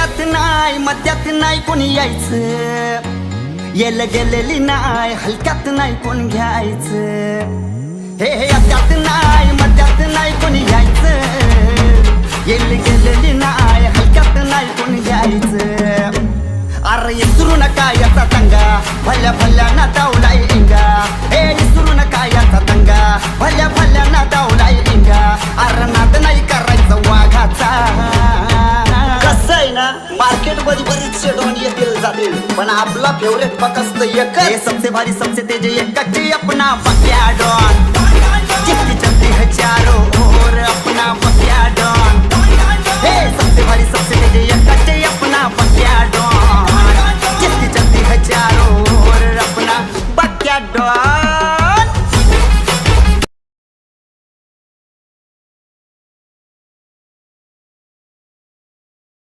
वेगात नाही मध्यात नाही कोणी यायचं, येल गेलेली नाही हलक्यात नाही कोण घ्यायचं. हे याच्यात नाही मध्यात नाही कोणी यायचं, येल गेलेली नाही हलक्यात नाही कोण घ्यायचं. अरे विसरू नका याचा दंगा, भल्या भल्या ना दावलाय इंगा. हे विसरू नका याचा दंगा, भल्या भल्या ना दावलाय इंगा. अरे नाद नाही करायचं वाघाचा. कसं आहे ना, मार्केट मध्ये बरीचशे डॉन येतील जातील, पण आपला फेवरेट फक्त एक है, सबसे भारी सबसे तेज एक अपना बकिया डॉन. जिसकी चलती है चारों ओर अपना बकिया डॉन. हे सबसे भारी सबसे तेज